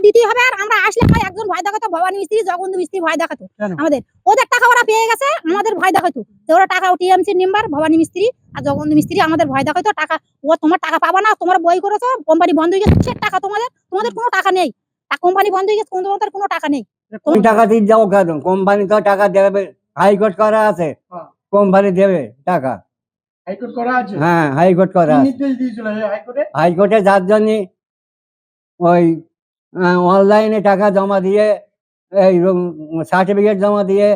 দিতে হবে। আর আমরা আসলে একজন ভয় দেখাতো, ভবানী মিস্ত্রি, জগবন্ধু মিস্ত্রি ভয় দেখাতো আমাদের। ওদের টাকা ওরা পেয়ে গেছে, আমাদের ভয় দেখাতো। ওরা টাকা টিএমসি মেম্বার ভবানী মিস্ত্রি আর জগবন্ধু মিস্ত্রি আমাদের ভয় দেখাতো। টাকা ও তোমার টাকা পাবা না, তোমার বই করেছো, কোম্পানি বন্ধ হয়ে গেছে, টাকা তোমাদের কোনো টাকা নেই। কোম্পানি বন্ধ হয়ে গেছে, তোমাদের কোনো টাকা নেই। তুমি টাকা দিয়ে যাও কেন? কোম্পানি তো টাকা দেবে, হাইকোর্ট করা আছে, কোম্পানি দেবে টাকা। হাইকোর্ট করা আছে? হ্যাঁ, হাইকোর্ট করা আছে। নির্দেশ দিয়েছিল হাইকোর্টে? হাইকোর্টে যার জন্য ওই অনলাইনে টাকা জমা দিয়ে, এই সার্টিফিকেট জমা দিয়ে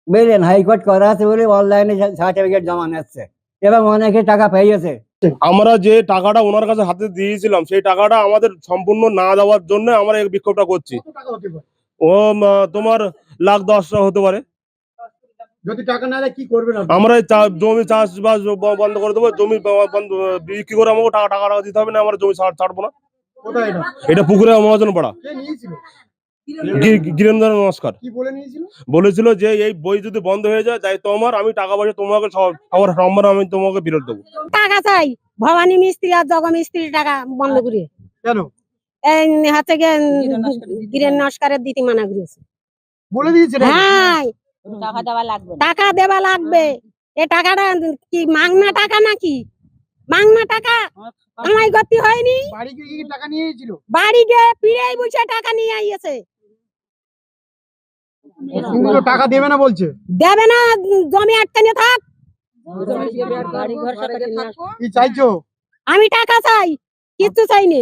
বুঝলেন, হাইকোর্ট করা আছে বলে অনলাইনে সার্টিফিকেট জমা নিচ্ছে এবং অনেকে টাকা পেয়েছে। আমরা যে টাকাটা ওনার কাছে হাতে দিয়েছিলাম সেই টাকাটা আমাদের সম্পূর্ণ না দেওয়ার জন্য আমরা এই বিক্ষোভটা করছি। ও তোমার লাখ 10 হতে পারে। যদি টাকা না দেয় কি করবেন? আমরা জমি চাষবাস বন্ধ করে দেবো, জমি বিক্রি করে আমাকে টাকা দিতে হবে না, আমরা জমি ছাড়বো না। এটা পুকুরে মহাজন পাড়া। গিরেন্দ্র নমস্কার বলেছিল যে এই বই যদি বন্ধ হয়ে যায় তাই তোমার, আমি টাকা পয়সা তোমাকে সবার সম্মান আমি তোমাকে ফেরত দেবো। টাকা চাই ভবানী মিস্ত্রি আর জগ মিস্ত্রি টাকা বন্ধ করে। কেন? এই হচ্ছে গিয়ে গিরেন নমস্কারের দিতে মানা করেছে, বলে দিয়েছে। হ্যাঁ, টাকা দেওয়া লাগবে। এই টাকাটা কি মাংনা টাকা নাকি? মাংনা টাকা আমায় গতি হয়নি। বাড়ি গিয়ে কি টাকা নিয়ে এসেছিল? বাড়ি গিয়ে ফিরেই বসে টাকা নিয়ে আইছে। কিন্তু টাকা দেবে না বলছে। দেবে না, জমি আটকানে থাক। কি চাইছো? আমি টাকা চাই, কিচ্ছু চাইনি।